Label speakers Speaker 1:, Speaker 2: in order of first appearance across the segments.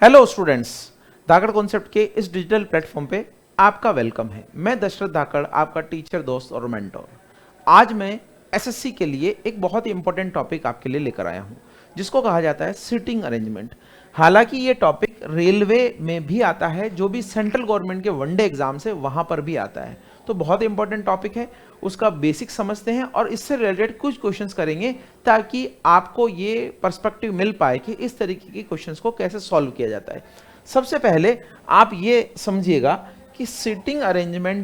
Speaker 1: Hello students, धाकड़ concept के इस digital platform पे आपका वेलकम है। मैं दशरथ धाकड़, आपका टीचर, दोस्त और मेंटोर। आज मैं एसएससी के लिए एक बहुत ही इंपॉर्टेंट टॉपिक आपके लिए लेकर आया हूं, जिसको कहा जाता है सीटिंग अरेंजमेंट। हालांकि ये टॉपिक रेलवे में भी आता है, जो भी सेंट्रल गवर्नमेंट के वनडे एग्जाम से वहां पर भी आता है, तो बहुत इंपॉर्टेंट टॉपिक है। उसका बेसिक समझते हैं और इससे रिलेटेड कुछ क्वेश्चंस करेंगे ताकि आपको ये पर्सपेक्टिव मिल पाए कि इस तरीके के क्वेश्चंस को कैसे सॉल्व किया जाता है। सबसे पहले आप ये समझिएगा कि सीटिंग अरेंजमेंट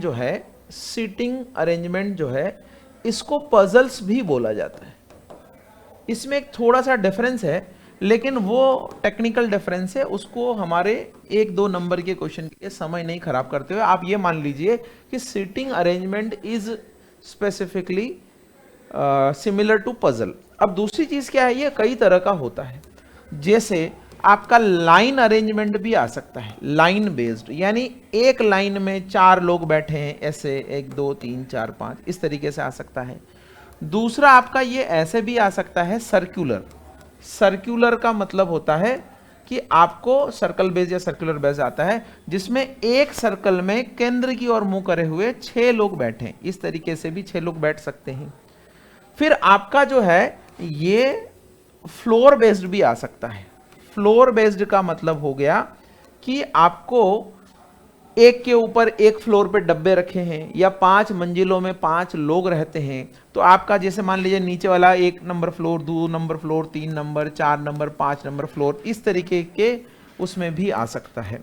Speaker 1: जो है इसको पजल्स भी बोला जाता है। इसमें एक थोड़ा सा डिफरेंस है, लेकिन वो टेक्निकल डिफरेंस है, उसको हमारे 1-2 नंबर के क्वेश्चन के समय नहीं खराब करते हुए आप ये मान लीजिए कि seating arrangement is specifically similar to puzzle. अब दूसरी चीज क्या है, ये कई तरह का होता है। जैसे आपका लाइन अरेंजमेंट भी आ सकता है, लाइन बेस्ड, यानी एक लाइन में 4 लोग बैठे हैं, ऐसे 1 2 3 4 5 इस तरीके से आ सकता है। दूसरा आपका ये ऐसे भी आ सकता है सर्कुलर का मतलब होता है कि आपको सर्कल बेस या सर्कुलर बेस आता है, जिसमें एक सर्कल में केंद्र की ओर मुंह करे हुए 6 लोग बैठे, इस तरीके से भी 6 लोग बैठ सकते हैं। फिर आपका जो है ये फ्लोर बेस्ड भी आ सकता है। फ्लोर बेस्ड का मतलब हो गया कि आपको एक के ऊपर एक फ्लोर पे डब्बे रखे हैं या 5 मंजिलों में 5 लोग रहते हैं, तो आपका जैसे मान लीजिए नीचे वाला 1 number floor, 2 number floor, 3 number, 4 number, 5 number floor, इस तरीके के उसमें भी आ सकता है।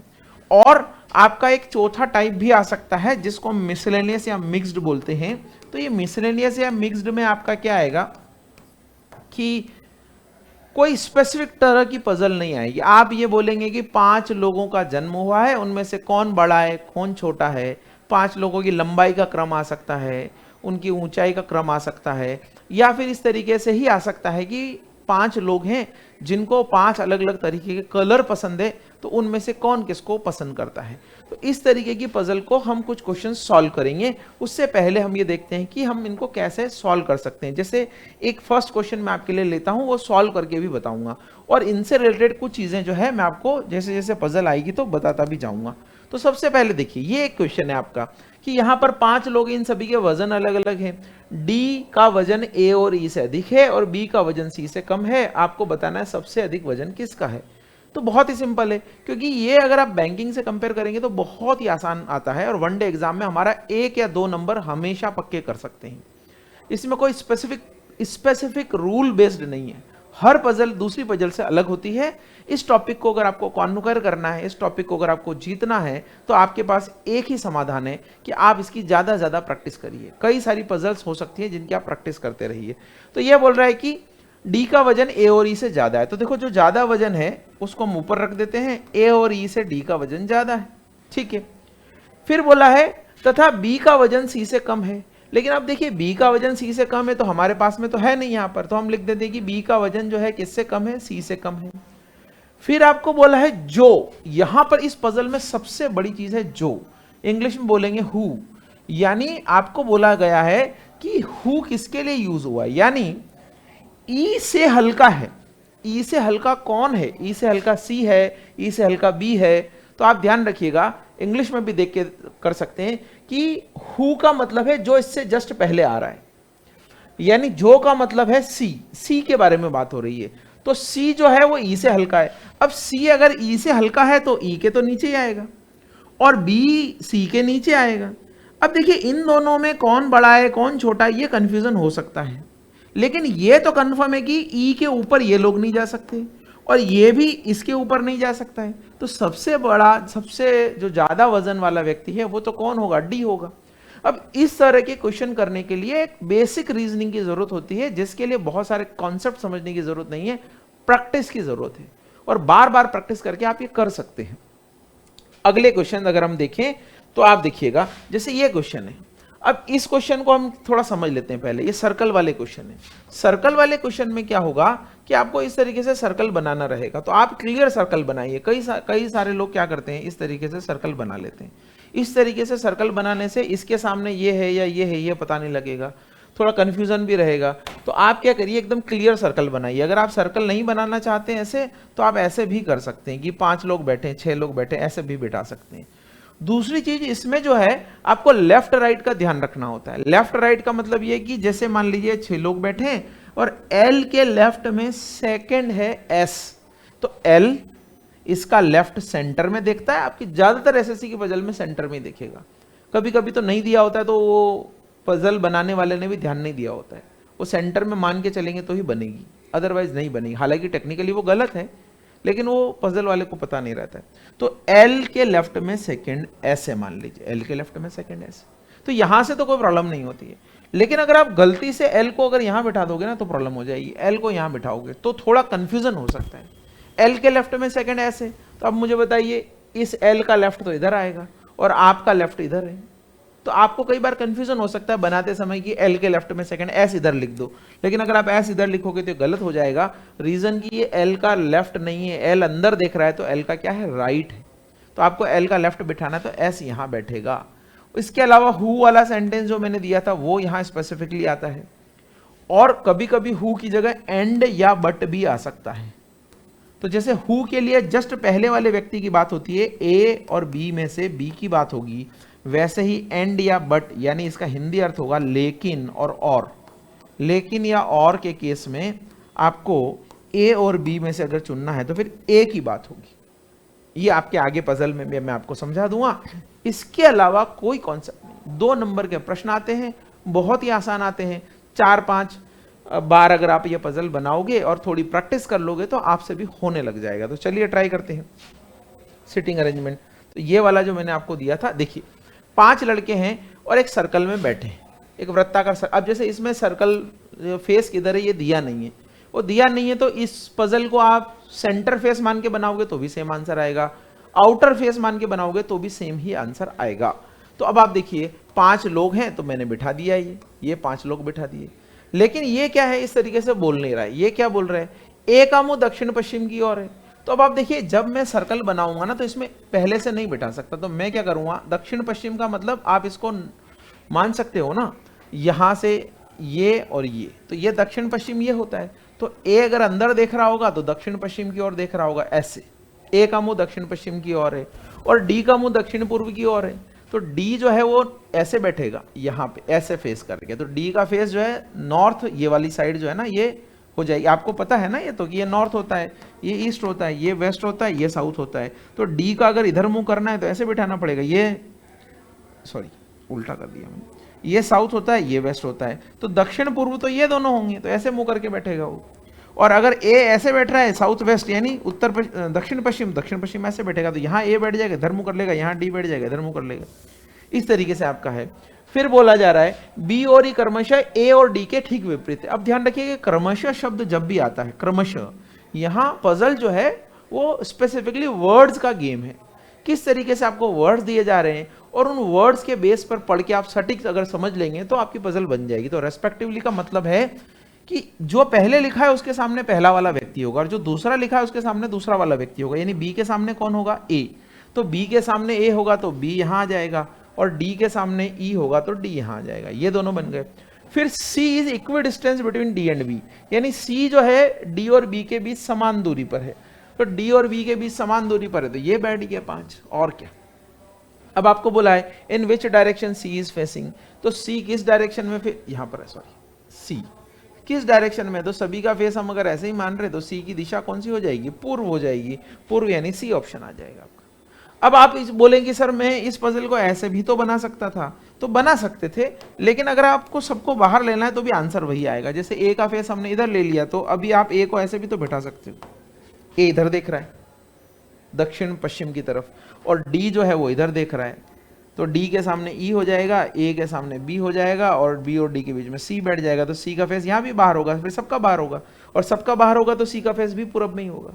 Speaker 1: और आपका एक चौथा टाइप भी आ सकता है जिसको मिसलेनियस या मिक्स्ड बोलते हैं। तो ये मिसलेनियस या मिक्स्ड में आपका क्या आएगा कि कोई स्पेसिफिक तरह की पजल नहीं आएगी। आप ये बोलेंगे कि 5 लोगों का जन्म हुआ है, उनमें से कौन बड़ा है कौन छोटा है, 5 लोगों की लंबाई का क्रम आ सकता है, उनकी ऊंचाई का क्रम आ सकता है, या फिर इस तरीके से ही आ सकता है कि 5 लोग हैं जिनको 5 अलग अलग तरीके के कलर पसंद है, तो उनमें से कौन किसको पसंद करता है। तो इस तरीके की पजल को हम कुछ क्वेश्चन सॉल्व करेंगे। उससे पहले हम ये देखते हैं कि हम इनको कैसे सॉल्व कर सकते हैं। जैसे एक फर्स्ट क्वेश्चन मैं आपके लिए लेता हूं, वो सॉल्व करके भी बताऊंगा, और इनसे रिलेटेड कुछ चीजें जो है मैं आपको जैसे जैसे पजल आएगी तो बताता भी जाऊंगा। तो सबसे पहले देखिए, ये एक क्वेश्चन है आपका कि यहां पर 5 लोग, इन सभी के वजन अलग अलग हैं। डी का वजन ए और ई से अधिक है और बी का वजन सी से कम है। आपको बताना है सबसे अधिक वजन किसका है। तो बहुत ही सिंपल है, क्योंकि ये अगर आप बैंकिंग से कंपेयर करेंगे तो बहुत ही आसान आता है, और वनडे एग्जाम में हमारा 1 या 2 नंबर हमेशा पक्के कर सकते हैं। इसमें कोई स्पेसिफिक रूल बेस्ड नहीं है, हर पजल दूसरी पजल से अलग होती है। इस टॉपिक को अगर आपको कॉन्कर करना है, इस टॉपिक को अगर आपको जीतना है, तो आपके पास एक ही समाधान है कि आप इसकी ज्यादा ज्यादा प्रैक्टिस करिए। कई सारी पजल्स हो सकती है जिनकी आप प्रैक्टिस करते रहिए। तो यह बोल रहा है कि डी का वजन ए और ई से ज्यादा है, तो देखो जो ज्यादा वजन है उसको हम ऊपर रख देते हैं, ए और ई से डी का वजन ज्यादा है, ठीक है। फिर बोला है तथा बी का वजन सी से कम है, लेकिन अब देखिए बी का वजन सी से कम है तो हमारे पास में तो है नहीं यहां पर, तो हम लिख देते हैं कि बी का वजन जो है किससे कम है, सी से कम है। फिर आपको बोला है जो, यहां पर इस पजल में सबसे बड़ी चीज है जो, इंग्लिश में बोलेंगे हु, यानी आपको बोला गया है कि हु किसके लिए यूज हुआ है, यानी ई से हल्का है। ई से हल्का कौन है, ई से हल्का सी है, ई से हल्का बी है। तो आप ध्यान रखिएगा, इंग्लिश में भी देख के कर सकते हैं कि हु का मतलब है जो इससे जस्ट पहले आ रहा है, यानी जो का मतलब है सी के बारे में बात हो रही है। तो सी जो है वो ई से हल्का है। अब सी अगर ई से हल्का है तो ई के तो नीचे ही आएगा और बी सी के नीचे आएगा। अब देखिए इन दोनों में कौन बड़ा है कौन छोटा है, ये कंफ्यूजन हो सकता है, लेकिन ये तो कंफर्म है कि ई के ऊपर ये लोग नहीं जा सकते और ये भी इसके ऊपर नहीं जा सकता है। तो सबसे बड़ा, सबसे जो ज्यादा वजन वाला व्यक्ति है वो तो कौन होगा, डी होगा। अब इस तरह के क्वेश्चन करने के लिए एक बेसिक रीजनिंग की जरूरत होती है, जिसके लिए बहुत सारे कॉन्सेप्ट समझने की जरूरत नहीं है, प्रैक्टिस की जरूरत है, और बार बार प्रैक्टिस करके आप ये कर सकते हैं। अगले क्वेश्चन अगर हम देखें तो आप देखिएगा, जैसे ये क्वेश्चन है। अब इस क्वेश्चन को हम थोड़ा समझ लेते हैं पहले। ये सर्कल वाले क्वेश्चन है। सर्कल वाले क्वेश्चन में क्या होगा कि आपको इस तरीके से सर्कल बनाना रहेगा, तो आप क्लियर सर्कल बनाइए। कई सारे लोग क्या करते हैं, इस तरीके से सर्कल बना लेते हैं। इस तरीके से सर्कल बनाने से इसके सामने ये है या ये है ये पता नहीं लगेगा। थोड़ा कंफ्यूजन भी रहेगा। तो आप क्या करिए, एकदम क्लियर सर्कल बनाइए। अगर आप सर्कल नहीं बनाना चाहते हैं ऐसे, तो आप ऐसे भी कर सकते हैं कि 5 लोग बैठे, 6 लोग बैठे, ऐसे भी बिठा सकते हैं। दूसरी चीज इसमें जो है, आपको लेफ्ट राइट का ध्यान रखना होता है। लेफ्ट राइट का मतलब ये कि जैसे मान लीजिए 6 लोग बैठे हैं और एल के लेफ्ट में सेकंड है एस, तो एल इसका लेफ्ट सेंटर में देखता है। आपकी ज्यादातर एसएससी की पजल में सेंटर में ही देखेगा, कभी कभी तो नहीं दिया होता है, तो वो पजल बनाने वाले ने भी ध्यान नहीं दिया होता है। वो सेंटर में मान के चलेंगे तो ही बनेगी, अदरवाइज नहीं बनेगी। हालांकि टेक्निकली वो गलत है, लेकिन वो पजल वाले को पता नहीं रहता है। तो एल के लेफ्ट में सेकंड एस है, मान लीजिए एल के लेफ्ट में सेकंड एस, तो यहां से तो कोई प्रॉब्लम नहीं होती है। लेकिन अगर आप गलती से एल को अगर यहां बिठा दोगे ना तो प्रॉब्लम हो जाएगी। एल को यहां बिठाओगे तो थोड़ा कंफ्यूजन हो सकता है। एल के लेफ्ट में सेकंड एस है, तो अब मुझे बताइए इस एल का लेफ्ट तो इधर आएगा और आपका लेफ्ट इधर है, तो आपको कई बार कंफ्यूजन हो सकता है बनाते समय कि एल के लेफ्ट में सेकंड एस इधर लिख दो। लेकिन अगर आप एस इधर लिखोगे तो गलत हो जाएगा। रीजन कि ये एल का लेफ्ट नहीं है, एल अंदर देख रहा है, तो एल का क्या है, राइट है। तो आपको एल का लेफ्ट बिठाना है, तो एस यहां बैठेगा। इसके अलावा हु वाला सेंटेंस जो मैंने दिया था वो यहां स्पेसिफिकली आता है। और कभी कभी हु की जगह एंड या बट भी आ सकता है। तो जैसे हु के लिए जस्ट पहले वाले व्यक्ति की बात होती है, ए और बी में से बी की बात होगी, वैसे ही एंड या बट यानी इसका हिंदी अर्थ होगा लेकिन और। लेकिन या और के केस में आपको ए और बी में से अगर चुनना है तो फिर ए की बात होगी। ये आपके आगे पजल में मैं आपको समझा दूंगा। इसके अलावा कोई कॉन्सेप्ट नहीं। 2 नंबर के प्रश्न आते हैं, बहुत ही आसान आते हैं। 4-5 बार अगर आप ये पजल बनाओगे और थोड़ी प्रैक्टिस कर लोगे तो आपसे भी होने लग जाएगा। तो चलिए ट्राई करते हैं। सिटिंग अरेंजमेंट, तो ये वाला जो मैंने आपको दिया था, देखिए 5 लड़के हैं और एक सर्कल में बैठे हैं, एक वृत्ताकार। अब जैसे इसमें सर्कल फेस किधर है ये दिया नहीं है, वो दिया नहीं है, तो इस पजल को आप सेंटर फेस मान के बनाओगे तो भी सेम आंसर आएगा, आउटर फेस मान के बनाओगे तो भी सेम ही आंसर आएगा। तो अब आप देखिए 5 लोग हैं तो मैंने बिठा दिया, ये 5 लोग बिठा दिए। लेकिन ये क्या है, इस तरीके से बोल नहीं रहा है। ये क्या बोल रहा है, ए का मुंह दक्षिण पश्चिम की ओर है। तो अब आप देखिए जब मैं सर्कल बनाऊंगा ना तो इसमें पहले से नहीं बिठा सकता, तो मैं क्या करूंगा, दक्षिण पश्चिम का मतलब आप इसको मान सकते हो ना, यहां से ये और ये, तो ये दक्षिण पश्चिम ये होता है। तो ए अगर अंदर देख रहा होगा तो दक्षिण पश्चिम की ओर देख रहा होगा, ऐसे ए का मुंह दक्षिण पश्चिम की ओर है और डी का मुंह दक्षिण पूर्व की ओर है। तो डी जो है वो ऐसे बैठेगा, यहाँ पे ऐसे फेस करके। तो डी का फेस जो है नॉर्थ, ये वाली साइड जो है ना ये हो जाएगी। आपको पता है ना ये तो कि ये नॉर्थ होता है, ये ईस्ट होता है, ये वेस्ट होता है, ये साउथ होता है। तो डी का अगर इधर मुंह करना है तो ऐसे बिठाना पड़ेगा, ये सॉरी उल्टा कर दिया मैंने, ये साउथ होता है, ये वेस्ट होता है। तो दक्षिण पूर्व तो ये दोनों होंगे, तो ऐसे मुंह करके बैठेगा वो। और अगर ए ऐसे बैठ रहा है साउथ वेस्ट यानी उत्तर दक्षिण पश्चिम ऐसे बैठेगा, तो यहाँ ए बैठ जाएगा इधर मुंह कर लेगा, यहाँ डी बैठ जाएगा इधर मुंह कर लेगा। इस तरीके से आपका है। फिर बोला जा रहा है बी और ई क्रमशः ए और डी के ठीक विपरीत है। अब ध्यान रखिए क्रमशः शब्द जब भी आता है, क्रमशः, यहां पजल जो है वो स्पेसिफिकली वर्ड्स का गेम है। किस तरीके से आपको वर्ड्स दिए जा रहे हैं और उन वर्ड्स के बेस पर पढ़ के आप सटीक अगर समझ लेंगे तो आपकी पजल बन जाएगी। तो रेस्पेक्टिवली का मतलब है कि जो पहले लिखा है उसके सामने पहला वाला व्यक्ति होगा और जो दूसरा लिखा है उसके सामने दूसरा वाला व्यक्ति होगा। यानी बी के सामने कौन होगा, ए, तो बी के सामने ए होगा तो बी यहां आ जाएगा, और डी के सामने ई होगा तो डी यहां आ जाएगा। ये दोनों बन गए। फिर C is equal distance between D and B, यानी सी जो है डी और बी के बीच समान दूरी पर है। तो डी और बी के बीच समान दूरी पर है, तो ये बैठ गया 5। और क्या, अब आपको बोला है in which direction C is facing, तो सी किस डायरेक्शन में, फिर यहां पर है, सॉरी सी किस डायरेक्शन में, तो सभी का फेस हम अगर ऐसे ही मान रहे तो सी की दिशा कौन सी हो जाएगी, पूर्व हो जाएगी। पूर्व यानी सी ऑप्शन आ जाएगा आपका। अब आप बोलेंगे सर मैं इस पजल को ऐसे भी तो बना सकता था, तो बना सकते थे, लेकिन अगर आपको सबको बाहर लेना है तो भी आंसर वही आएगा। जैसे ए का फेस हमने इधर ले लिया, तो अभी आप ए को ऐसे भी तो बैठा सकते हो। ए इधर देख रहा है दक्षिण पश्चिम की तरफ, और डी जो है वो इधर देख रहा है, तो डी के सामने ई हो जाएगा, ए के सामने बी हो जाएगा, और बी और डी के बीच में सी बैठ जाएगा। तो सी का फेस यहाँ भी बाहर होगा, फिर सबका बाहर होगा, और सबका बाहर होगा तो सी का फेस भी पूरब में ही होगा।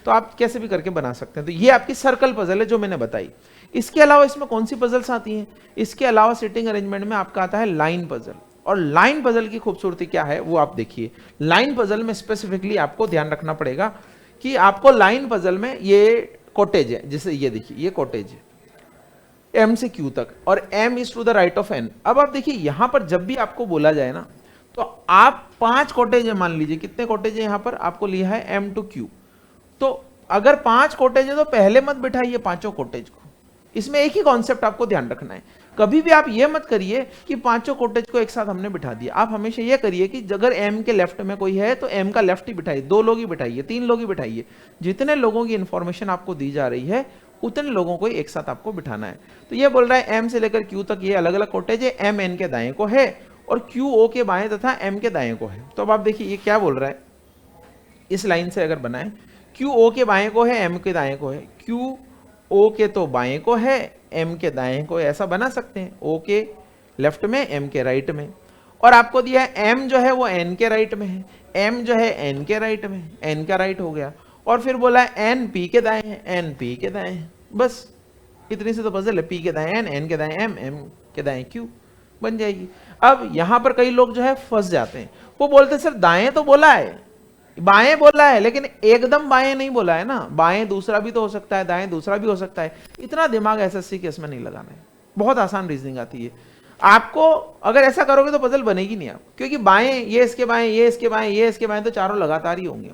Speaker 1: तो आप कैसे भी करके बना सकते हैं। तो ये आपकी सर्कल पजल है जो मैंने बताई। इसके अलावा इसमें कौन सी पजल्स आती हैं, इसके अलावा सिटिंग अरेंजमेंट में आपका आता है लाइन पजल। और लाइन पजल की खूबसूरती क्या है वो आप देखिए। लाइन पजल में स्पेसिफिकली आपको ध्यान रखना पड़ेगा कि आपको लाइन पजल में ये कॉटेज है, जैसे ये देखिए ये कॉटेज है, एम से क्यू तक, और M is to the right of N. अब आप देखिए यहां पर जब भी आपको बोला जाए ना, तो आप 5 कॉटेज है, मान लीजिए कितने कॉटेज है यहां पर आपको लिया है एम टू क्यू, तो अगर 5 कॉटेज है तो पहले मत बिठाइए पांचों कॉटेज को। इसमें एक ही कॉन्सेप्ट आपको ध्यान रखना है, कभी भी आप ये मत करिए कि पांचों कॉटेज को एक साथ हमने बिठा दिया। आप हमेशा ये करिए कि अगर एम के लेफ्ट में कोई है तो एम का लेफ्ट ही बिठाइए, 2 लोग ही बिठाइए, 3 लोग ही बिठाइए। जितने लोगों की इंफॉर्मेशन आपको दी जा रही है उतने लोगों को एक साथ आपको बिठाना है। तो ये बोल रहा है एम से लेकर क्यू तक ये अलग अलग कॉटेज है, एम एन के दाएं को है और क्यू ओ के बाएं तथा एम के दाएं को है। तो अब आप देखिए ये क्या बोल रहा है, इस लाइन से अगर बनाए, क्यू ओ के बाएं को है, एम के दाएं को है, क्यू ओ के तो बाएं को है, एम के दाएं को है, ऐसा बना सकते हैं, ओ के लेफ्ट में, एम के राइट में। और आपको दिया है एम जो है वो एन के राइट में है, एम जो है एन के राइट में, एन का राइट हो गया। और फिर बोला है एन पी के दाएं है, एन पी के दाएं है, बस इतनी से तो पजल है, पी के दाएं एन के दाएं एम, एम के दाएं क्यू, बन जाएगी। अब यहां पर कई लोग जो है फंस जाते हैं, वो बोलते हैं सर दाएं तो बोला है, बाएं बोला है, लेकिन एकदम बाएं नहीं बोला है ना, बाएं दूसरा भी तो हो सकता है, दाएं दूसरा भी हो सकता है। इतना दिमाग एसएससी के इसमें नहीं लगाना है, बहुत आसान रीजनिंग आती है आपको। अगर ऐसा करोगे तो पजल बनेगी नहीं आप, क्योंकि बाएं ये इसके बाएं, ये इसके बाएं, ये इसके बाएं, तो चारों लगातार ही होंगे,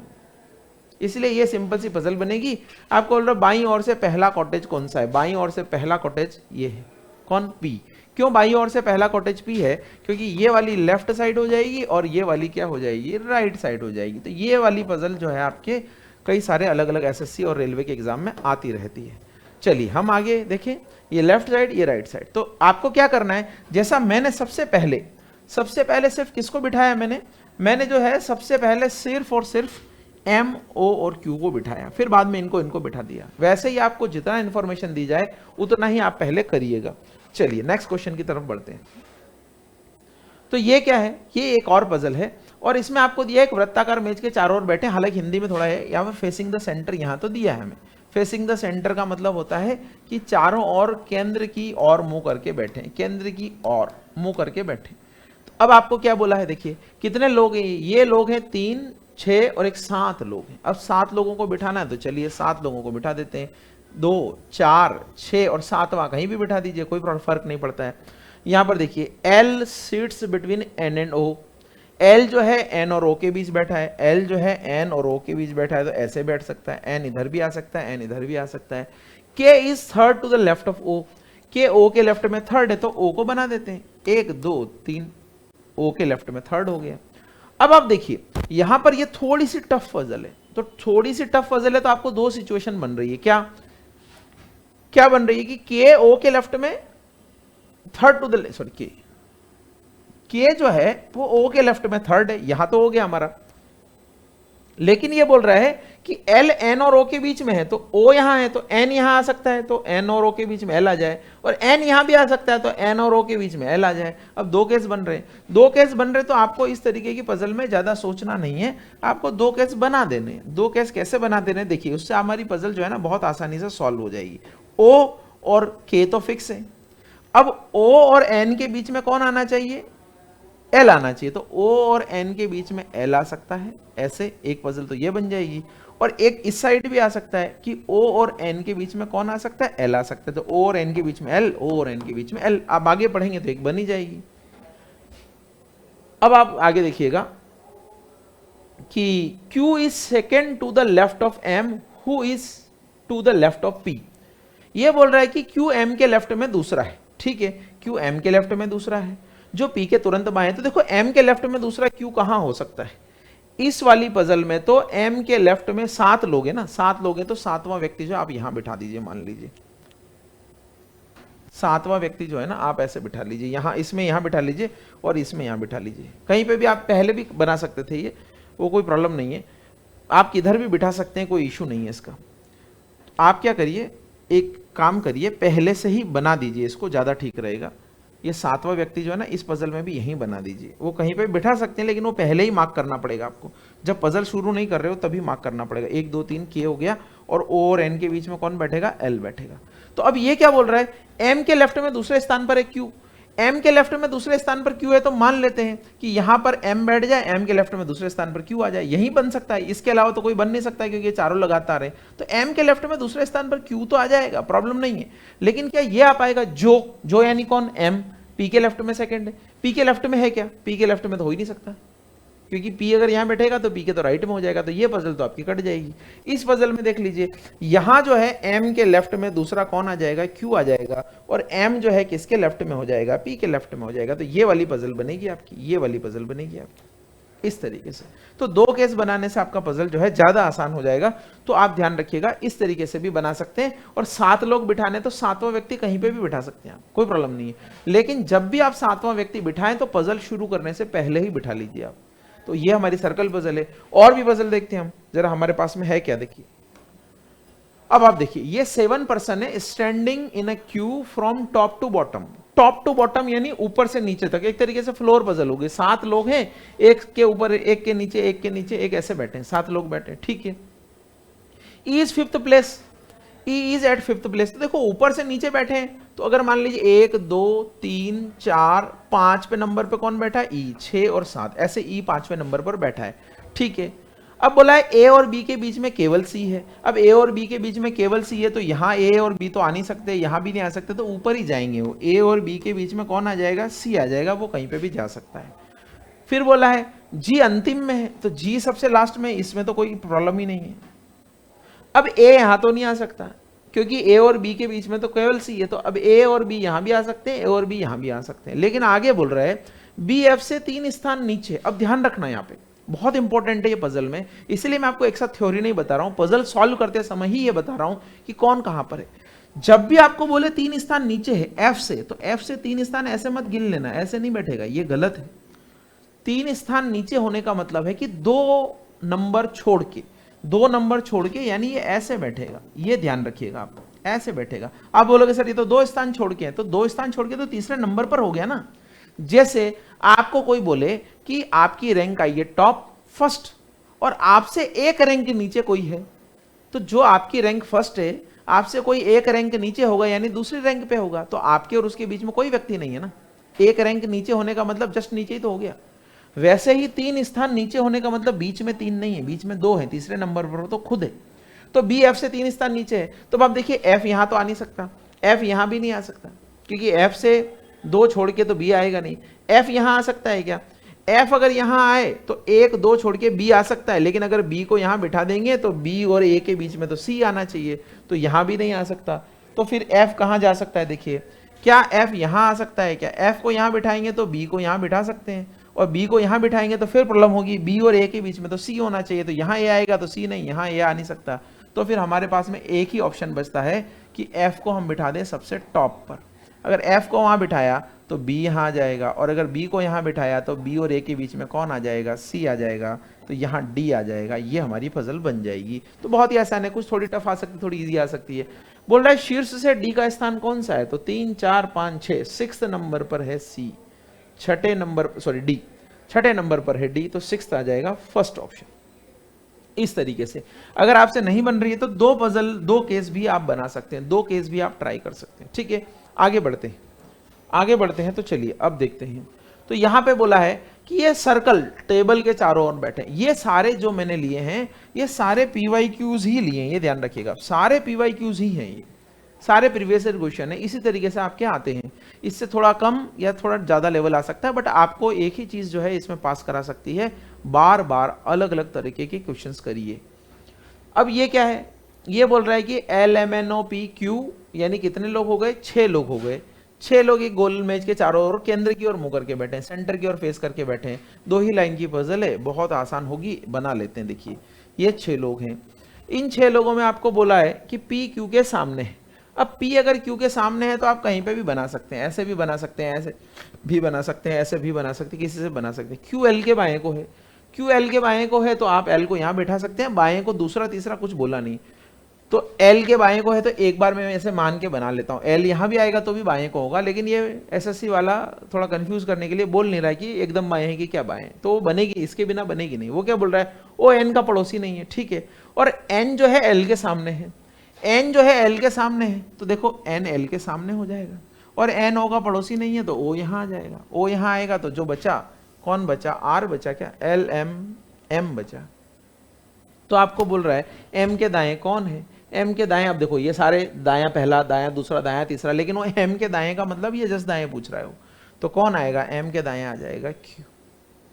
Speaker 1: इसलिए ये सिंपल सी पजल बनेगी। आपको बोल रहा बाईं ओर से पहला कॉटेज कौन सा है, बाईं ओर से पहला कॉटेज ये है, कौन, पी। क्यों बाईं ओर से पहला कॉटेज पी है, क्योंकि ये वाली लेफ्ट साइड हो जाएगी और ये वाली क्या हो जाएगी, राइट साइड हो जाएगी। तो ये वाली पजल जो है आपके कई सारे अलग अलग एसएससी और रेलवे के एग्जाम में आती रहती है। चलिए हम आगे देखें, ये लेफ्ट साइड ये राइट साइड। तो आपको क्या करना है, जैसा मैंने सबसे पहले सिर्फ किसको बिठाया, मैंने जो है सबसे पहले सिर्फ और सिर्फ एम ओ और क्यू को बिठाया, फिर बाद में इनको बिठा दिया। वैसे ही आपको जितना इंफॉर्मेशन दी जाए उतना ही आप पहले करिएगा। चलिए नेक्स्ट क्वेश्चन की तरफ बढ़ते हैं। तो ये क्या है, ये एक और पजल है और इसमें आपको दिया एक वृत्ताकार मेज के चारों ओर बैठे, हालांकि हिंदी में थोड़ा है, यहाँ पे फेसिंग द सेंटर यहाँ तो दिया है हमें। फेसिंग द सेंटर का मतलब होता है कि चारों ओर केंद्र की ओर मुंह करके बैठे, केंद्र की ओर मुंह करके बैठे। तो अब आपको क्या बोला है, देखिए कितने लोग हैं, ये लोग हैं 3, 6 और एक 7 लोग हैं। अब 7 लोगों को बिठाना है तो चलिए 7 लोगों को बिठा देते हैं, 2, 4, 6 और 7वां कहीं भी बिठा दीजिए, कोई फर्क नहीं पड़ता है। यहां पर देखिए L seats between N and O, L जो है एन और ओ के बीच बैठा है, एल जो है एन और ओ के बीच बैठा है, तो ऐसे बैठ सकता है, एन इधर भी आ सकता है, एन इधर भी आ सकता है। K is third to the left of O, K O के लेफ्ट में थर्ड है तो ओ को बना देते हैं, 1, 2, 3, ओ के लेफ्ट में थर्ड हो गया। अब आप देखिए यहां पर ये थोड़ी सी टफ पजल है, तो थोड़ी सी टफ पजल है तो आपको 2 सिचुएशन बन रही है, क्या बन रही है कि के ओ के लेफ्ट में थर्ड टू द सॉरी के जो है वो ओ के लेफ्ट में थर्ड है, यहां तो हो गया हमारा। लेकिन ये बोल रहा है कि एल एन और ओ के बीच में है, तो ओ यहां है तो एन यहां आ सकता है, तो एन और ओ के बीच में एल आ जाए, और एन यहां भी आ सकता है तो एन और ओ के बीच में एल आ जाए। अब 2 केस बन रहे तो आपको इस तरीके की पजल में ज्यादा सोचना नहीं है, आपको 2 केस बना देने। 2 केस कैसे बना देने, देखिए उससे हमारी पजल जो है ना बहुत आसानी से सॉल्व हो जाएगी। ओ और के तो फिक्स है, अब ओ और एन के बीच में कौन आना चाहिए, एल आना चाहिए, तो ओ और एन के बीच में एल आ सकता है, ऐसे एक पजल तो ये बन जाएगी। और एक इस साइड भी आ सकता है कि ओ और एन के बीच में कौन आ सकता है, एल आ सकता है, तो ओ और एन के बीच में एल, ओ और एन के बीच में एल। आप आगे पढ़ेंगे तो एक बन ही जाएगी। अब आप आगे देखिएगा कि Q is second to the left of M, who is to the left of P। ये बोल रहा है कि Q M के लेफ्ट में दूसरा है, ठीक है, Q M के लेफ्ट में दूसरा है, जो P के तुरंत बाएं है। तो देखो M के लेफ्ट में दूसरा Q कहां हो सकता है, इस वाली पजल में तो M के लेफ्ट में 7 लोग हैं ना, 7 लोग हैं तो 7वां व्यक्ति जो आप यहां बिठा दीजिए, मान लीजिए 7वां व्यक्ति जो है ना आप ऐसे बिठा लीजिए, यहां इसमें यहां बिठा लीजिए और इसमें यहां बिठा लीजिए। कहीं पे भी आप पहले भी बना सकते थे, ये वो कोई प्रॉब्लम नहीं है, आप किधर भी बिठा सकते हैं, कोई इशू नहीं है इसका। आप क्या करिए, एक काम करिए, पहले से ही बना दीजिए इसको, ज़्यादा ठीक रहेगा। ये 7वां व्यक्ति जो है ना इस पजल में भी यहीं बना दीजिए, वो कहीं पे बिठा सकते हैं लेकिन वो पहले ही मार्क करना पड़ेगा आपको, जब पजल शुरू नहीं कर रहे हो तभी मार्क करना पड़ेगा। 1 2 3 के हो गया, और ओ और एन के बीच में कौन बैठेगा, एल बैठेगा। तो अब ये क्या बोल रहा है, एम के लेफ्ट में दूसरे स्थान पर है क्यू, m के लेफ्ट में दूसरे स्थान पर q है, तो मान लेते हैं कि यहां पर m बैठ जाए, m के लेफ्ट में दूसरे स्थान पर q आ जाए, यही बन सकता है, इसके अलावा तो कोई बन नहीं सकता क्योंकि ये चारों लगातार है। तो m के लेफ्ट में दूसरे स्थान पर q तो आ जाएगा, प्रॉब्लम नहीं है। लेकिन क्या ये आ पाएगा जो यानी कौन, m, p के लेफ्ट में सेकंड है, p के लेफ्ट में है क्या, p के लेफ्ट में तो हो ही नहीं सकता, क्योंकि P अगर यहां बैठेगा तो P के तो राइट में हो जाएगा, तो ये पजल तो आपकी कट जाएगी। इस पजल में देख लीजिए, यहां जो है M के लेफ्ट में दूसरा कौन आ जाएगा, Q आ जाएगा, और M जो है किसके लेफ्ट में हो जाएगा, P के लेफ्ट में हो जाएगा। तो ये वाली पजल बनेगी आपकी, ये वाली पजल बनेगी आपकी इस तरीके से। तो 2 केस बनाने से आपका पजल जो है ज्यादा आसान हो जाएगा। तो आप ध्यान रखिएगा, इस तरीके से भी बना सकते हैं। और 7 लोग बिठाने तो 7वां व्यक्ति कहीं पे भी बिठा सकते हैं आप, कोई प्रॉब्लम नहीं है। लेकिन जब भी आप 7वां व्यक्ति बिठाएं तो पजल शुरू करने से पहले ही बिठा लीजिए आप। तो ये हमारी सर्कल पजल है। और भी पजल देखते हैं हम, जरा हमारे पास में है क्या, देखिए। अब आप देखिए, ये 7 पर्सन है standing in a queue from top to bottom. Top to bottom यानी ऊपर से नीचे तक, एक तरीके से फ्लोर पजल हो गई। 7 लोग हैं, एक के ऊपर, एक के नीचे, एक के नीचे, एक ऐसे बैठे हैं, 7 लोग बैठे हैं, ठीक है। E is 5th place, E is at 5th place. तो देखो ऊपर से नीचे बैठे हैं, तो अगर मान लीजिए 1 2 3 4 5 पे नंबर पे कौन बैठा है, ई, 6 और 7, ऐसे ई 5वें नंबर पर बैठा है, ठीक है। अब बोला है ए और बी के बीच में केवल सी है। अब ए और बी के बीच में केवल सी है, तो यहां ए और बी तो आ नहीं सकते, यहां भी नहीं आ सकते, तो ऊपर ही जाएंगे वो। ए और बी के बीच में कौन आ जाएगा, सी आ जाएगा, वो कहीं पे भी जा सकता है। फिर बोला है जी अंतिम में है, तो जी सबसे लास्ट में, इसमें तो कोई प्रॉब्लम ही नहीं है। अब ए यहां तो नहीं आ सकता क्योंकि ए और बी के बीच में तो केवल सी है, तो अब ए और बी यहां भी आ सकते हैं, ए और बी यहां भी आ सकते हैं। लेकिन आगे बोल रहे हैं बी एफ से 3 स्थान नीचे। अब ध्यान रखना, यहां पे बहुत इंपॉर्टेंट है ये पजल में, इसलिए मैं आपको एक साथ थ्योरी नहीं बता रहा हूं, पजल सॉल्व करते समय ही ये बता रहा हूं कि कौन कहां पर है। जब भी आपको बोले 3 स्थान नीचे है एफ से, तो एफ से 3 स्थान ऐसे मत गिन लेना, ऐसे नहीं बैठेगा, ये गलत है। 3 स्थान नीचे होने का मतलब है कि 2 नंबर छोड़ के, 2 नंबर छोड़ के, यानी ये ऐसे बैठेगा, ये ध्यान रखिएगा आप, ऐसे बैठेगा। आप बोलोगे सर ये तो 2 स्थान छोड़ के है, तो 2 स्थान छोड़ के तो तीसरे नंबर पर हो गया ना। जैसे आपको कोई बोले कि आपकी रैंक आई है टॉप फर्स्ट और आपसे एक रैंक नीचे कोई है, तो जो आपकी रैंक फर्स्ट है आपसे कोई एक रैंक नीचे होगा, यानी दूसरी रैंक पे होगा, तो आपके और उसके बीच में कोई व्यक्ति नहीं है ना। एक रैंक नीचे होने का मतलब जस्ट नीचे ही तो हो गया। वैसे ही 3 स्थान नीचे होने का मतलब बीच में 3 नहीं है, बीच में 2 है, तीसरे नंबर पर तो खुद है। तो बी एफ से 3 स्थान नीचे है, तो आप देखिए एफ यहां तो आ नहीं सकता, एफ यहां भी नहीं आ सकता, क्योंकि एफ से 2 छोड़ के तो बी आएगा नहीं। एफ यहां आ सकता है क्या, एफ अगर यहां आए तो 1 2 छोड़ के बी आ सकता है, लेकिन अगर बी को यहां बिठा देंगे तो बी और ए के बीच में तो सी आना चाहिए, तो यहां भी नहीं आ सकता। तो फिर एफ कहां जा सकता है, देखिए क्या एफ यहां आ सकता है क्या, एफ को यहां बिठाएंगे तो बी को यहां बिठा सकते हैं, और बी को यहां बिठाएंगे तो फिर प्रॉब्लम होगी, बी और ए के बीच में तो सी होना चाहिए, तो यहां ए आएगा तो सी नहीं, यहां ए आ नहीं सकता। तो फिर हमारे पास में एक ही ऑप्शन बचता है कि एफ को हम बिठा दें सबसे टॉप पर। अगर एफ को वहां बिठाया तो बी यहां आ जाएगा, और अगर बी को यहां बिठाया तो बी और ए के बीच में कौन आ जाएगा, सी आ जाएगा, तो यहां डी आ जाएगा। ये हमारी पजल बन जाएगी। तो बहुत ही आसान है, कुछ थोड़ी टफ आ सकती, थोड़ी इजी आ सकती है। बोल रहा है शीर्ष से डी का स्थान कौन सा है, तो 3 4 5 6, 6th नंबर पर है सी, छठे नंबर पर है डी, तो 6th आ जाएगा फर्स्ट ऑप्शन। इस तरीके से अगर आपसे नहीं बन रही है तो 2 केस भी आप बना सकते हैं, 2 केस भी आप ट्राई कर सकते हैं, ठीक है। आगे बढ़ते हैं, तो चलिए अब देखते हैं। तो यहां पे बोला है कि ये सर्कल टेबल के चारों ओर बैठे, ये सारे जो मैंने लिए हैं ये सारे PYQs ही लिए हैं, ये ध्यान रखिएगा, सारे PYQs ही हैं, ये सारे प्रीवियस ईयर क्वेश्चन है। इसी तरीके से आपके आते हैं, इससे थोड़ा कम या थोड़ा ज्यादा लेवल आ सकता है, बट आपको एक ही चीज जो है इसमें पास करा सकती है, बार बार अलग अलग तरीके के क्वेश्चंस करिए। अब ये क्या है, ये बोल रहा है कि LMNOPQ यानी कितने लोग हो गए, 6 लोग हो गए। 6 लोग एक गोल मेज के चारों ओर केंद्र की ओर मुंह करके बैठे हैं, सेंटर की ओर फेस करके बैठे हैं। 2 ही लाइन की पजल है, बहुत आसान होगी, बना लेते हैं। देखिए ये 6 लोग हैं, इन 6 लोगों में आपको बोला है कि P Q के सामने है। अब P अगर Q के सामने है तो आप कहीं पे भी बना सकते हैं, ऐसे भी बना सकते हैं, ऐसे भी बना सकते हैं, ऐसे भी बना सकते हैं, किसी से बना सकते हैं। Q L के बाएं को है, Q L के बाएं को है तो आप L को यहां बैठा सकते हैं, बाएं को दूसरा तीसरा कुछ बोला नहीं, तो L के बाएं को है तो एक बार मैं ऐसे मान के बना लेता हूं, L यहां भी आएगा तो भी बाएं को होगा, लेकिन ये SSC वाला थोड़ा कंफ्यूज करने के लिए बोल नहीं रहा है कि एकदम बाएं है कि क्या बाएं, तो वो बनेगी, इसके बिना बनेगी नहीं। वो क्या बोल रहा है, वो N का पड़ोसी नहीं है, ठीक है, और N जो है L के सामने है, N जो है L के सामने है, तो देखो N L के सामने हो जाएगा, और एन ओ का पड़ोसी नहीं है तो ओ यहाँ आ जाएगा, ओ यहाँ आएगा तो जो बचा, कौन बचा, आर बचा, क्या एल एम एम बचा। तो आपको बोल रहा है एम के दाएं कौन है, एम के दाएं, अब देखो ये सारे दायां, पहला दायां, दूसरा दायां, तीसरा, लेकिन वो एम के दाएं का मतलब ये जस्ट दाएं पूछ रहा है वो, तो कौन आएगा, एम के दाएं आ जाएगा क्यू।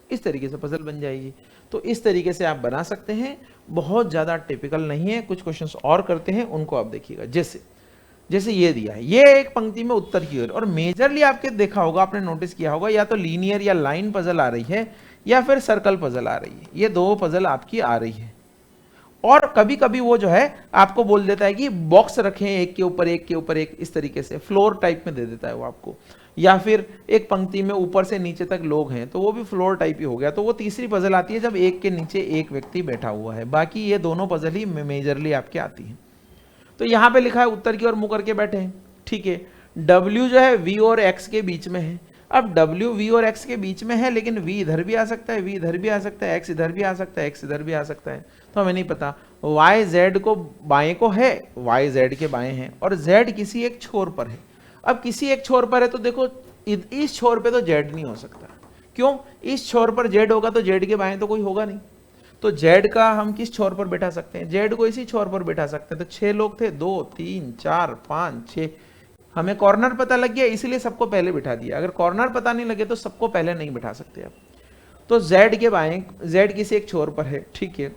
Speaker 1: इस तरीके से पजल बन जाएगी। तो इस तरीके से आप बना सकते हैं, बहुत ज़्यादा टिपिकल नहीं है। कुछ क्वेश्चंस और करते हैं, उनको आप देखिएगा। जैसे जैसे ये दिया है, ये एक पंक्ति में उत्तर की ओर, और मेजरली आपके देखा होगा, आपने नोटिस किया होगा, या तो लीनियर या लाइन पजल आ रही है या फिर सर्कल पजल आ रही है। ये दो पजल आपकी आ रही है। और कभी कभी वो जो है आपको बोल देता है कि बॉक्स रखें एक के ऊपर एक के ऊपर एक, इस तरीके से फ्लोर टाइप में दे देता है वो आपको। या फिर एक पंक्ति में ऊपर से नीचे तक लोग हैं, तो वो भी फ्लोर टाइप ही हो गया। तो वो तीसरी पजल आती है जब एक के नीचे एक व्यक्ति बैठा हुआ है। बाकी ये दोनों पजल ही मेजरली आपके आती हैं। तो यहां पे लिखा है उत्तर की ओर मुंह करके बैठे हैं, ठीक है। W जो है V और X के बीच में है। अब W V और X के बीच में है, लेकिन V इधर भी आ सकता है, V इधर भी आ सकता है, X इधर भी आ सकता है, X इधर भी आ सकता है, तो हमें नहीं पता। Y Z को बाएं को है, Y Z के बाएं है, और Z किसी एक छोर पर है। अब किसी एक छोर पर है तो देखो इस छोर पे तो Z नहीं हो सकता। क्यों? इस छोर पर Z होगा तो Z के बाएं तो कोई होगा नहीं। तो Z का हम किस छोर पर बैठा सकते हैं? Z को इसी छोर पर बैठा सकते हैं। तो 6 लोग थे, 2 3 4 5 6, हमें कॉर्नर पता लग गया इसलिए सबको पहले बिठा दिया। अगर कॉर्नर पता नहीं लगे तो सबको पहले नहीं बिठा सकते आप। तो Z के बाएं, Z किसी एक छोर पर है, ठीक है।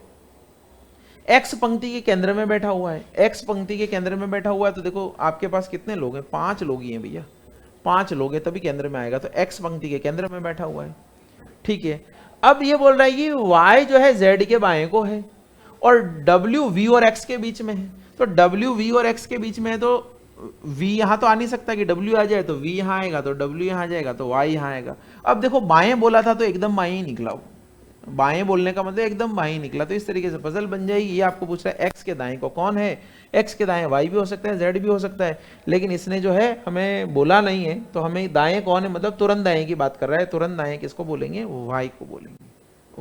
Speaker 1: X पंक्ति के केंद्र में बैठा हुआ है, X पंक्ति के केंद्र में बैठा हुआ है। तो देखो आपके पास कितने लोग हैं? 5 लोग ही हैं भैया, 5 लोग हैं तभी केंद्र में आएगा। तो X पंक्ति के केंद्र में बैठा हुआ है, ठीक है। अब ये बोल रहा है कि Y जो है Z के बाएं को है, और W V और X के बीच में है। तो W V और X के बीच में है, तो V यहां तो आ नहीं सकता कि W आ जाए तो V यहां आएगा, तो W यहां आ जाएगा तो Y यहां आएगा। अब देखो बाएं बोला था तो एकदम बाएं ही निकला वो, बाएं बोलने का मतलब एकदम बाएं निकला। तो इस तरीके से पजल बन जाएगी। ये आपको पूछ रहा है X के दाएं को कौन है, X के दाएं Y भी हो सकता है, Z भी हो सकता है, लेकिन इसने जो है हमें बोला नहीं है। तो हमें दाएं कौन है, मतलब तुरंत दाएं की बात कर रहा है। तुरंत दाएं किसको बोलेंगे? Y को बोलेंगे,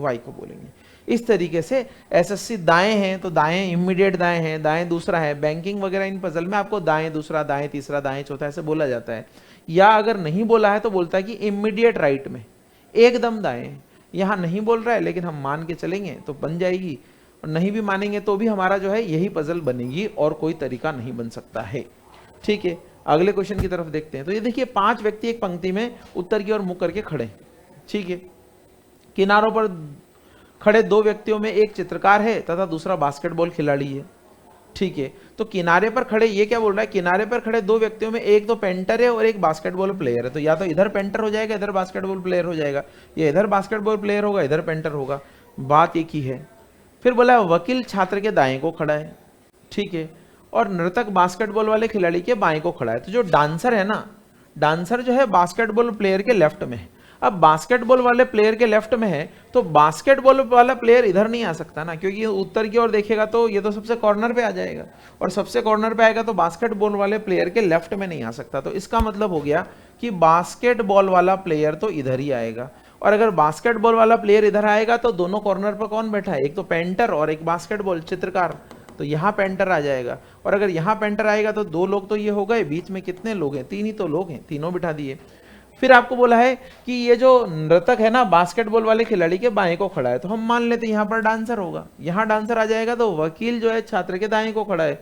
Speaker 1: Y को बोलेंगे। इस तरीके से एसएससी दाएं हैं तो दाएं इमीडिएट दाएं हैं, दाएं दूसरा है। बैंकिंग वगैरह इन पजल में आपको दाएं दूसरा, दाएं तीसरा, दाएं चौथा ऐसे बोला जाता है। या अगर नहीं बोला है तो बोलता है कि इमीडिएट राइट में, एकदम दाएं। यहाँ नहीं बोल रहा है लेकिन हम मान के चलेंगे तो बन जाएगी, और नहीं भी मानेंगे तो भी हमारा जो है यही पजल बनेगी, और कोई तरीका नहीं बन सकता है, ठीक है। अगले क्वेश्चन की तरफ देखते हैं। तो ये देखिए 5 व्यक्ति एक पंक्ति में उत्तर की ओर मुख करके खड़े, ठीक है। किनारों पर खड़े 2 व्यक्तियों में एक चित्रकार है तथा दूसरा बास्केटबॉल खिलाड़ी है, ठीक है। तो किनारे पर खड़े, ये क्या बोल रहा है? किनारे पर खड़े 2 व्यक्तियों में एक तो पेंटर है और एक बास्केटबॉल प्लेयर है। तो या तो इधर पेंटर हो जाएगा, इधर बास्केटबॉल प्लेयर हो जाएगा, या इधर बास्केटबॉल प्लेयर होगा, इधर पेंटर होगा, बात एक ही है। फिर बोला वकील छात्र के दाएं को खड़ा है, ठीक है, और नर्तक बास्केटबॉल वाले खिलाड़ी के बाएं को खड़ा है। तो जो डांसर है ना, डांसर जो है बास्केटबॉल प्लेयर के लेफ्ट में है। अब बास्केटबॉल वाले प्लेयर के लेफ्ट में है तो बास्केटबॉल वाला प्लेयर इधर नहीं आ सकता ना, क्योंकि उत्तर की ओर देखेगा तो ये तो सबसे कॉर्नर पे आ जाएगा, और सबसे कॉर्नर पे आएगा तो बास्केटबॉल वाले प्लेयर के लेफ्ट में नहीं आ सकता। तो इसका मतलब हो गया कि बास्केटबॉल वाला प्लेयर तो इधर ही आएगा, और अगर बास्केटबॉल वाला प्लेयर इधर आएगा तो दोनों कॉर्नर पर कौन बैठा है? एक तो पेंटर और एक बास्केटबॉल चित्रकार, तो यहाँ पेंटर आ जाएगा। और अगर यहाँ पेंटर आएगा तो 2 लोग तो ये हो गए, बीच में कितने लोग हैं? 3 ही तो लोग हैं, तीनों बिठा दिए। फिर आपको बोला है कि ये जो नर्तक है ना बास्केटबॉल वाले खिलाड़ी के बाएं को खड़ा है, तो हम मान लेते हैं यहाँ पर डांसर होगा, यहाँ डांसर आ जाएगा। तो वकील जो है छात्र के दाएं को खड़ा है,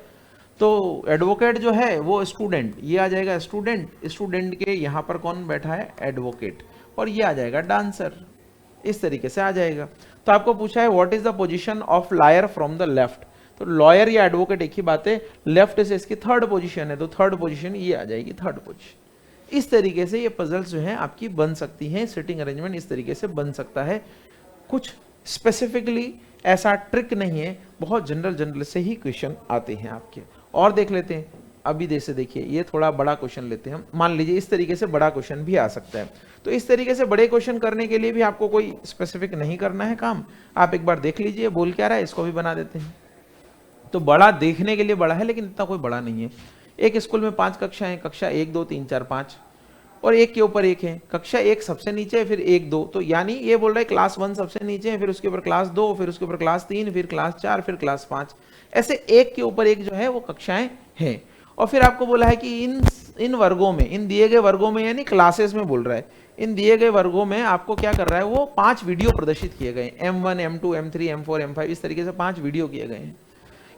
Speaker 1: तो एडवोकेट जो है वो स्टूडेंट, ये आ जाएगा स्टूडेंट, स्टूडेंट के यहाँ पर कौन बैठा है? एडवोकेट, और ये आ जाएगा डांसर। इस तरीके से आ जाएगा। तो आपको पूछा है what is the position of lawyer from the left, तो लॉयर या एडवोकेट एक ही बात है, लेफ्ट से इसकी 3rd पोजीशन है, तो 3rd पोजीशन ये आ जाएगी, 3rd पोजीशन। इस तरीके से ये पजल्स जो हैं आपकी बन सकती हैं, सिटिंग अरेंजमेंट इस तरीके से बन सकता है। कुछ स्पेसिफिकली ऐसा ट्रिक नहीं है, बहुत जनरल से ही क्वेश्चन आते हैं आपके। और देख लेते हैं, अभी जैसे देखिए ये थोड़ा बड़ा क्वेश्चन लेते हैं हम, मान लीजिए इस तरीके से बड़ा क्वेश्चन भी आ सकता है। तो इस तरीके से बड़े क्वेश्चन करने के लिए भी आपको कोई स्पेसिफिक नहीं करना है काम, आप एक बार देख लीजिए बोल क्या रहा है, इसको भी बना देते हैं। तो बड़ा देखने के लिए बड़ा है लेकिन इतना कोई बड़ा नहीं है। एक स्कूल में 5 कक्षाएं, कक्षा 1 2 3 4 5, और एक के ऊपर एक है। कक्षा 1 सबसे नीचे है, फिर 1 2, तो यानी ये बोल रहा है क्लास 1 सबसे नीचे है, फिर उसके ऊपर क्लास 2, फिर उसके ऊपर क्लास 3, फिर क्लास 4, फिर क्लास 5, ऐसे एक के ऊपर एक जो है वो कक्षाएं हैं। और फिर आपको बोला है कि इन वर्गों में, इन दिए गए वर्गों में, यानी क्लासेस में बोल रहा है, इन दिए गए वर्गों में आपको क्या कर रहा है, वो 5 वीडियो प्रदर्शित किए गए, M1, M2, M3, M4, M5, इस तरीके से 5 वीडियो किए गए हैं।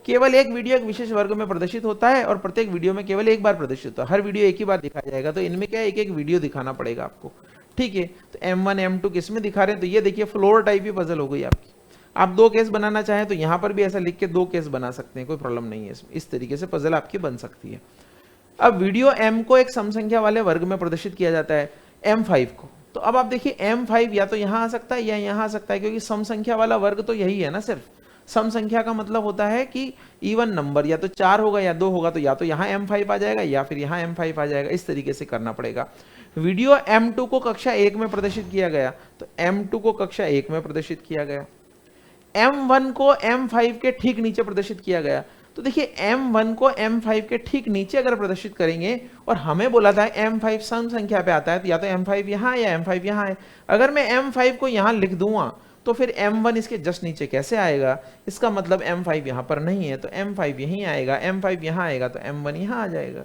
Speaker 1: केवल एक वीडियो एक विशेष वर्ग में प्रदर्शित होता है और प्रत्येक वीडियो में केवल एक बार प्रदर्शित होता है, हर वीडियो एक ही बार दिखाया जाएगा, तो इनमें क्या एक एक वीडियो दिखाना पड़ेगा आपको, ठीक है। तो M1, M2 किस में दिखा रहे हैं, तो ये देखिए फ्लोर टाइप की पजल हो गई आपकी। आप 2 केस बनाना चाहें तो यहाँ पर भी ऐसा लिख के 2 केस बना सकते हैं, कोई प्रॉब्लम नहीं है इसमें, इस तरीके से पजल आपकी बन सकती है। अब वीडियो M को एक सम संख्या वाले वर्ग में प्रदर्शित किया जाता है, M5 को, तो अब आप देखिए M5 या तो यहाँ आ सकता है या यहाँ आ सकता है, क्योंकि सम संख्या वाला वर्ग तो यही है ना सिर्फ। सम संख्या का मतलब होता है कि इवन नंबर या तो 4 होगा या 2 होगा, तो या तो यहाँ M5 आ जाएगा या फिर यहाँ M5 आ जाएगा, इस तरीके से करना पड़ेगा। वीडियो M2 को कक्षा 1 में प्रदर्शित किया गया, तो M2 को कक्षा 1 में प्रदर्शित किया गया। M1 को M5 के ठीक नीचे प्रदर्शित किया गया, तो देखिए M1 को M5 के ठीक नीचे अगर प्रदर्शित करेंगे, और हमें बोला था M5 सम संख्या पे आता है, तो या तो M5 यहाँ है या M5 यहाँ है। अगर मैं M5 को यहाँ लिख दूंगा तो फिर M1 इसके जस्ट नीचे कैसे आएगा, इसका मतलब M5 यहाँ पर नहीं है, तो M5 यहीं आएगा, M5 यहाँ आएगा तो M1 यहाँ आ जाएगा।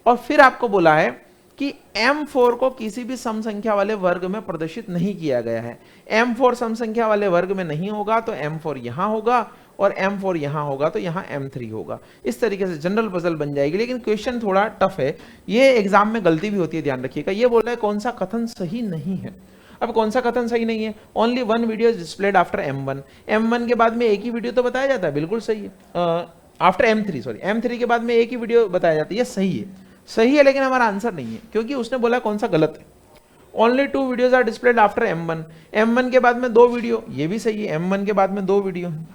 Speaker 1: और फिर आपको बोला है कि M4 को किसी भी सम संख्या वाले वर्ग में प्रदर्शित नहीं किया गया है। M4 सम संख्या वाले वर्ग में नहीं होगा तो M4 यहाँ होगा, और M4 यहाँ होगा तो यहाँ M3 होगा। इस तरीके से जनरल पजल बन जाएगी, लेकिन क्वेश्चन थोड़ा टफ है, ये एग्जाम में गलती भी होती है, ध्यान रखिएगा। ये बोल रहा है कौन सा कथन सही नहीं है। अब कौन सा कथन सही नहीं है, only one video displayed after M1, M1 के बाद में एक ही वीडियो तो बताया जाता है, बिल्कुल सही है। आफ्टर M3, सॉरी, M3 के बाद में एक ही वीडियो बताया जाता है, ये सही है, सही है, लेकिन हमारा आंसर नहीं है, क्योंकि उसने बोला कौन सा गलत है। Only 2 videos are displayed after M1, M1 के बाद में 2 वीडियो, ये भी सही है, M1 के बाद में 2 वीडियो है।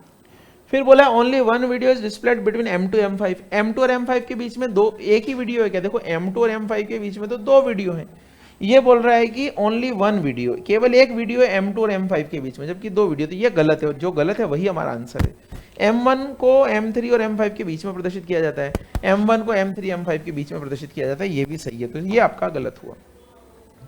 Speaker 1: फिर बोला only 1 video is displayed between M2 M5, M2 और M5 के बीच में एक ही वीडियो है क्या, देखो M2 और M5 के बीच में तो 2 वीडियो है। ये बोल रहा है कि ओनली 1 वीडियो, केवल एक वीडियो है M2 और M5 के बीच में, जबकि 2 वीडियो, तो ये गलत है, जो गलत है वही हमारा आंसर है। M1 को M3 और M5 के बीच में प्रदर्शित किया जाता है, M1 को M3 M5 के बीच में प्रदर्शित किया जाता है, ये भी सही है, तो ये आपका गलत हुआ।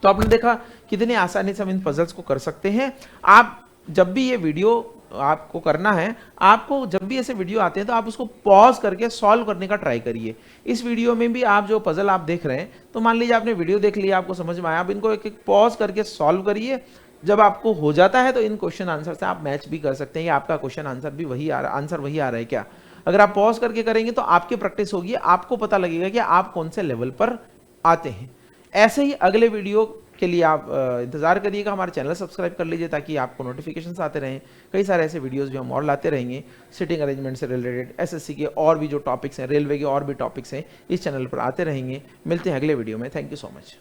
Speaker 1: तो आपने देखा कितनी आसानी से हम इन पजल्स को कर सकते हैं। आप जब भी ये वीडियो आपको करना है, आपको जब भी ऐसे वीडियो आते हैं तो आप उसको पॉज करके सॉल्व करने का ट्राई करिए। इस वीडियो में भी आप जो पजल आप देख रहे हैं, तो मान लीजिए आपने वीडियो देख लिया, आपको समझ में आया, आप इनको एक एक पॉज करके सॉल्व करिए। जब आपको हो जाता है तो इन क्वेश्चन आंसर से आप मैच भी कर सकते हैं, या आपका क्वेश्चन आंसर भी वही आ रहा, आंसर वही आ रहा है क्या। अगर आप पॉज करके करेंगे तो आपकी प्रैक्टिस होगी, आपको पता लगेगा कि आप कौन से लेवल पर आते हैं। ऐसे ही अगले वीडियो के लिए आप इंतजार करिएगा, हमारे चैनल सब्सक्राइब कर लीजिए ताकि आपको नोटिफिकेशंस आते रहें। कई सारे ऐसे वीडियोस भी हम और लाते रहेंगे, सिटिंग अरेंजमेंट से रिलेटेड, एसएससी के और भी जो टॉपिक्स हैं, रेलवे के और भी टॉपिक्स हैं, इस चैनल पर आते रहेंगे। मिलते हैं अगले वीडियो में, थैंक यू सो मच।